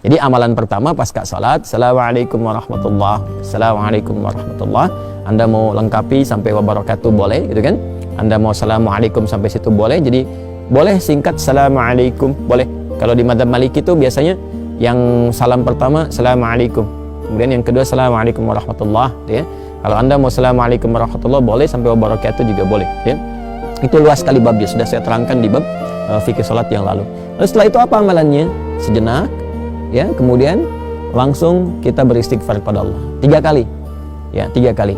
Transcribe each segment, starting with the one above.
Jadi amalan pertama pasca salat, Assalamualaikum warahmatullah, Assalamualaikum warahmatullah. Anda mau lengkapi sampai wabarakatuh boleh, gitu kan? Anda mau Assalamualaikum sampai situ boleh. Jadi boleh singkat Assalamualaikum, boleh. Kalau di madzhab Maliki itu biasanya yang salam pertama Assalamualaikum, kemudian yang kedua Assalamualaikum warahmatullah, gitu ya. Kalau Anda mau Assalamualaikum warahmatullah boleh, sampai wabarakatuh juga boleh, gitu ya. Itu luas sekali babnya, sudah saya terangkan di bab fikih salat yang lalu. Lalu setelah itu apa amalannya? Sejenak, ya, kemudian langsung kita beristighfar kepada Allah 3 kali, ya, 3 kali.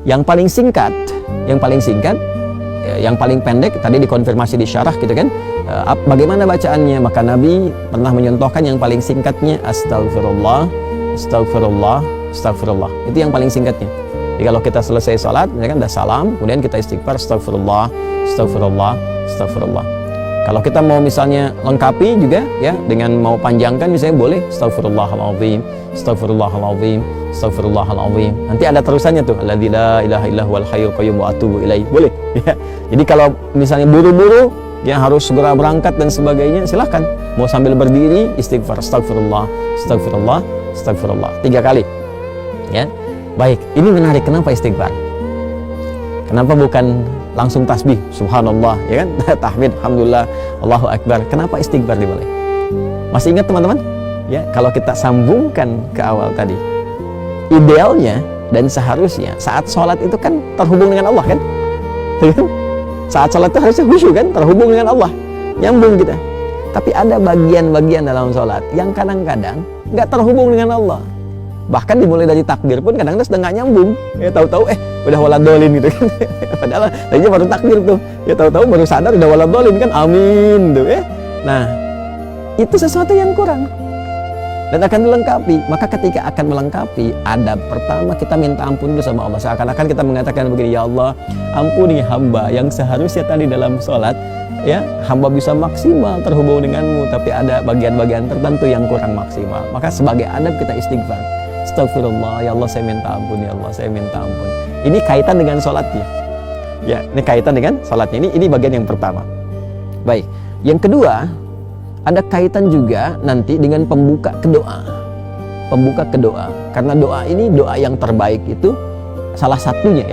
Yang paling singkat, yang paling pendek tadi dikonfirmasi di syarah, gitu kan? Bagaimana bacaannya? Maka Nabi pernah menyontohkan yang paling singkatnya Astagfirullah, Astagfirullah, Astagfirullah. Itu yang paling singkatnya. Jadi kalau kita selesai sholat, ya kan, udah salam, kemudian kita istighfar Astagfirullah, Astagfirullah, Astagfirullah. Kalau kita mau misalnya lengkapi juga, ya, dengan mau panjangkan misalnya boleh Astagfirullahaladzim, Astagfirullahaladzim, Astagfirullahaladzim. Nanti ada terusannya tuh, Alladzi la ilaha illa huwal hayyul qayyum wa atubu ilaih. Boleh, ya. Jadi kalau misalnya buru-buru, ya, harus segera berangkat dan sebagainya, silahkan. Mau sambil berdiri istighfar Astagfirullah, Astagfirullah, Astagfirullah 3 kali, ya. Baik, ini menarik. Kenapa istighfar? Kenapa bukan langsung tasbih subhanallah, ya kan? Tahmid, alhamdulillah, Allahu akbar. Kenapa istighfar dimulai? Masih ingat teman-teman? Ya, kalau kita sambungkan ke awal tadi, idealnya dan seharusnya saat sholat itu kan terhubung dengan Allah, kan? Saat sholat itu harusnya khusyuk, kan? Terhubung dengan Allah, nyambung kita. Tapi ada bagian-bagian dalam sholat yang kadang-kadang nggak terhubung dengan Allah. Bahkan dimulai dari takbir pun kadang-kadang sudah nggak nyambung, ya, tahu-tahu udah waladolin, gitu kan. Padahal tadinya baru takbir tuh, ya, tahu-tahu baru sadar udah waladolin, kan, amin tuh, ya. Nah, itu sesuatu yang kurang dan akan dilengkapi. Maka ketika akan melengkapi, adab pertama kita minta ampun dulu sama Allah. Seakan-akan kita mengatakan begini, ya Allah, ampuni hamba yang seharusnya tadi dalam sholat, ya, hamba bisa maksimal terhubung denganmu, tapi ada bagian-bagian tertentu yang kurang maksimal. Maka sebagai adab kita istighfar, Astagfirullah, ya Allah saya minta ampun, ya Allah saya minta ampun. Ini kaitan dengan sholatnya, ya, ini kaitan dengan sholatnya. Ini bagian yang pertama. Baik, yang kedua ada kaitan juga nanti dengan pembuka ke doa. Pembuka ke doa, karena doa ini doa yang terbaik itu salah satunya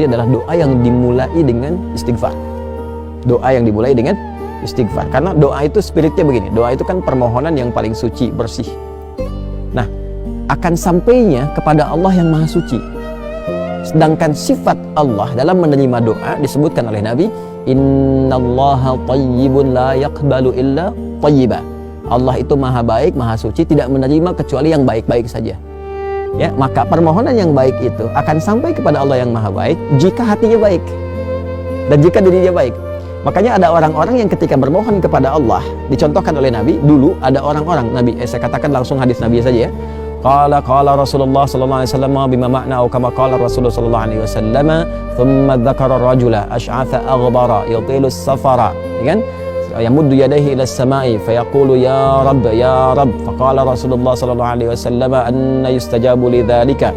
adalah doa yang dimulai dengan istighfar. Doa yang dimulai dengan istighfar, karena doa itu spiritnya begini, doa itu kan permohonan yang paling suci, bersih. Nah, akan sampainya kepada Allah yang maha suci. Sedangkan sifat Allah dalam menerima doa disebutkan oleh Nabi, innallaha thayyibun la yaqbalu illa thayyiba. Allah itu maha baik, maha suci, tidak menerima kecuali yang baik-baik saja. Ya, maka permohonan yang baik itu akan sampai kepada Allah yang maha baik jika hatinya baik dan jika dirinya baik. Makanya ada orang-orang yang ketika bermohon kepada Allah, dicontohkan oleh Nabi, dulu ada orang-orang, saya katakan langsung hadis Nabi saja, ya. Qala Rasulullah sallallahu alaihi wasallam bima ma'na atau kama qala Rasulullah sallallahu alaihi wasallam, thumma dzakara ar-rajula ash'atha aghdara yutilu as-safara, kan? Yamuddu yadayhi ila as-sama'i fayaqulu ya Rabb, ya Rabb. Faqala Rasulullah sallallahu alaihi wasallam, anna yustajabu li dzalika?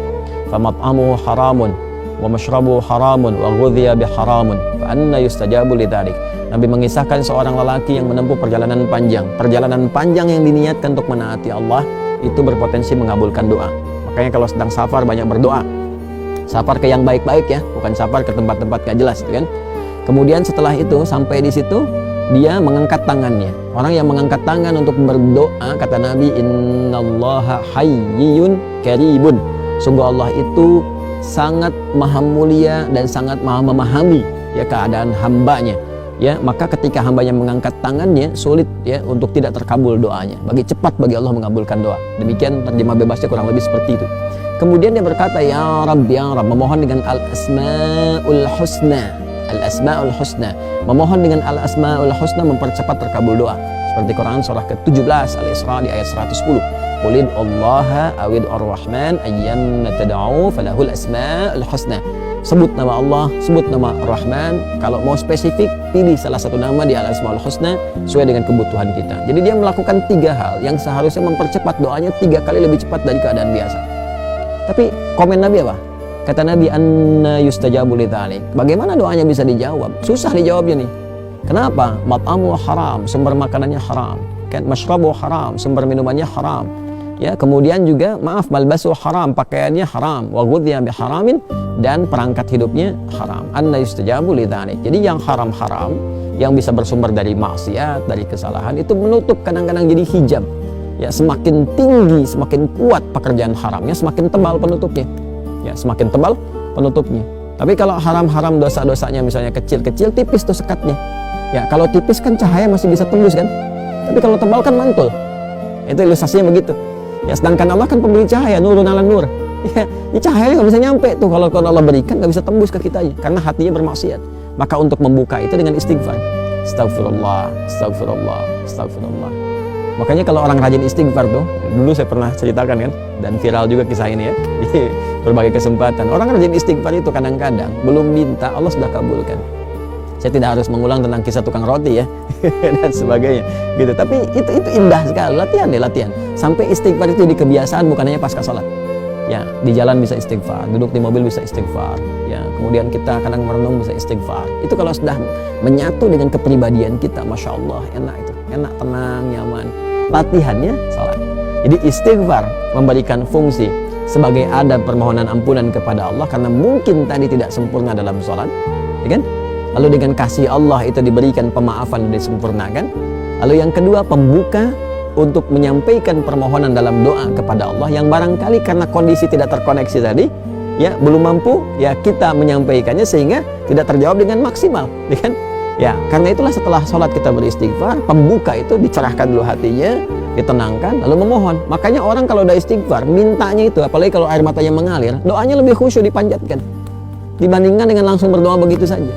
Famat'amuhu haramun wa mashrabuhu haramun wa ghudhiya bi haramun. Fa anna yustajabu li dzalik? Nabi mengisahkan seorang lelaki yang menempuh perjalanan panjang yang diniatkan untuk menaati Allah, itu berpotensi mengabulkan doa. Makanya kalau sedang safar banyak berdoa. Safar ke yang baik-baik, ya, bukan safar ke tempat-tempat gak jelas, kan? Kemudian setelah itu sampai di situ dia mengangkat tangannya. Orang yang mengangkat tangan untuk berdoa, kata Nabi, innallaha hayyun karibun. Sungguh Allah itu sangat maha mulia dan sangat maha memahami, ya, keadaan hambanya. Ya, maka ketika hambanya mengangkat tangannya, sulit, ya, untuk tidak terkabul doanya. Cepat bagi Allah mengabulkan doa. Demikian terjemah bebasnya kurang lebih seperti itu. Kemudian dia berkata, ya Rabb, ya Rabb, memohon dengan al-asma'ul husna. Al-asma'ul husna, memohon dengan al-asma'ul husna mempercepat terkabul doa. Seperti Quran surah ke-17 Al-Isra di ayat 110. Qulid Allaha awid ar-Rahman ayyamma tad'u falahul asma'ul husna. Sebut nama Allah, sebut nama Ar-Rahman. Kalau mau spesifik, pilih salah satu nama di Al-Asmaul Husna sesuai dengan kebutuhan kita. Jadi dia melakukan 3 hal yang seharusnya mempercepat doanya 3 kali lebih cepat dari keadaan biasa. Tapi komen Nabi apa? Kata Nabi, anna yustajabu li dzalik? Bagaimana doanya bisa dijawab? Susah dijawabnya nih. Kenapa? Mat'amu haram, sumber makanannya haram. kan, masyrabu haram, sumber minumannya haram. Ya, kemudian juga maaf, malbasu haram, pakaiannya haram, wa ghudhiya bi haramin, dan perangkat hidupnya haram. Anna yustajabu lidzalik. Jadi yang haram-haram yang bisa bersumber dari maksiat, dari kesalahan, itu menutup, kadang-kadang jadi hijab. Ya, semakin tinggi, semakin kuat pekerjaan haramnya, semakin tebal penutupnya. Ya, semakin tebal penutupnya. Tapi kalau haram-haram dosa-dosanya misalnya kecil-kecil, tipis tuh sekatnya. Ya, kalau tipis kan cahaya masih bisa tembus kan. Tapi kalau tebal kan mantul. Itu ilustrasinya begitu. Ya, sedangkan Allah kan pemberi cahaya, nurun ala nur. Ya, ini cahayanya nggak bisa nyampe tuh kalau Allah berikan, nggak bisa tembus ke kitanya karena hatinya bermaksiat. Maka untuk membuka itu dengan istighfar. Astagfirullah, astagfirullah, astagfirullah. Makanya kalau orang rajin istighfar tuh, dulu saya pernah ceritakan kan, dan viral juga kisah ini ya, di berbagai kesempatan. Orang rajin istighfar itu kadang-kadang belum minta, Allah sudah kabulkan. Saya tidak harus mengulang tentang kisah tukang roti ya, dan sebagainya gitu. Tapi itu indah sekali, latihan deh, latihan. Sampai istighfar itu di kebiasaan, bukan hanya pasca sholat. Ya, di jalan bisa istighfar, duduk di mobil bisa istighfar. Ya, kemudian kita kadang merenung bisa istighfar. Itu kalau sudah menyatu dengan kepribadian kita, masya Allah, enak itu, enak, tenang, nyaman. Latihannya sholat. Jadi istighfar memberikan fungsi sebagai adab permohonan ampunan kepada Allah karena mungkin tadi tidak sempurna dalam sholat, ya kan? Lalu dengan kasih Allah itu diberikan pemaafan dan disempurnakan. Lalu yang kedua, pembuka untuk menyampaikan permohonan dalam doa kepada Allah yang barangkali karena kondisi tidak terkoneksi tadi, ya belum mampu, ya kita menyampaikannya sehingga tidak terjawab dengan maksimal, ya kan? Ya, karena itulah setelah sholat kita beristighfar, pembuka itu dicerahkan dulu hatinya, ditenangkan, lalu memohon. Makanya orang kalau udah istighfar, mintanya itu, apalagi kalau air matanya mengalir, doanya lebih khusyuk dipanjatkan dibandingkan dengan langsung berdoa begitu saja.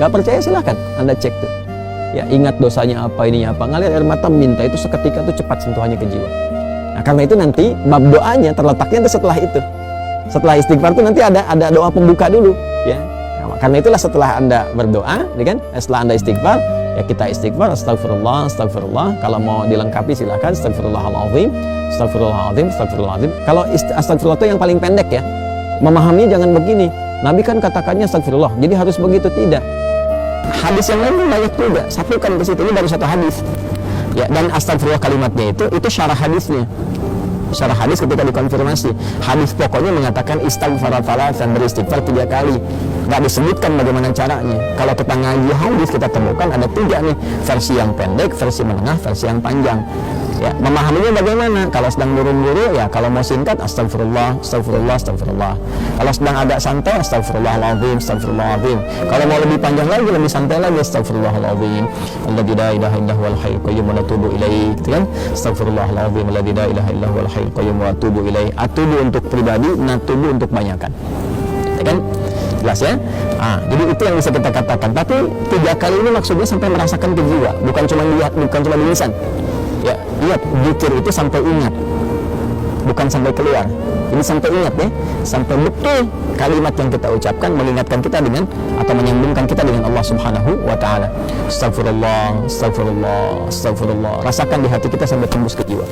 Gak percaya silahkan Anda cek tuh. Ya, ingat dosanya apa, ininya apa, ngalir air mata, minta itu seketika tuh cepat sentuhannya ke jiwa. Nah, karena itu nanti bab doanya terletaknya itu setelah itu. Setelah istighfar itu nanti ada doa pembuka dulu, ya. Karena itulah setelah Anda berdoa, ya kan? Setelah Anda istighfar, ya kita istighfar, astagfirullah, astagfirullah. Kalau mau dilengkapi silakan, astagfirullahaladzim, astagfirullahaladzim, astagfirullahaladzim. Kalau astagfirullah itu yang paling pendek ya. Memahaminya jangan begini. Nabi kan katakannya astagfirullah, jadi harus begitu, tidak. Hadis yang lain banyak juga, satukan ke situ, ini baru satu hadis. Ya, dan astagfirullah kalimatnya itu syarah hadisnya. Secara hadis ketika dikonfirmasi, hadis pokoknya mengatakan istighfar dan beristighfar 3 kali. Nggak disebutkan bagaimana caranya. Kalau kita ngaji hadis kita temukan ada 3 nih, versi yang pendek, versi menengah, versi yang panjang. Ya, memahaminya bagaimana? Kalau sedang buru-buru, ya kalau mau singkat astagfirullah, astagfirullah, astagfirullah. Kalau sedang agak santai, astagfirullahaladzim, astagfirullahaladzim. Kalau mau lebih panjang lagi, lebih santai lagi, astagfirullahaladzim. Alladzi la ilaha illa huwal hayyul qayyum wa atubu ilaih, gitu kan? Astagfirullahaladzim, alladzi la ilaha illa huwal hayyul qayyum wa atubu ilaih. Atubu untuk pribadi, natubu untuk banyakan. Ya kan? Jelas ya? Jadi itu yang bisa kita katakan. Tapi 3 kali ini maksudnya sampai merasakan ke jiwa, bukan cuma lihat, bukan cuma di lisan. Ya, lihat, zikir itu sampai ingat, bukan sampai keluar. Ini sampai ingat ya, sampai betul kalimat yang kita ucapkan mengingatkan kita dengan atau menyambungkan kita dengan Allah Subhanahu wa taala. Astagfirullah, astagfirullah, astagfirullah. Rasakan di hati kita sampai tembus ke jiwa.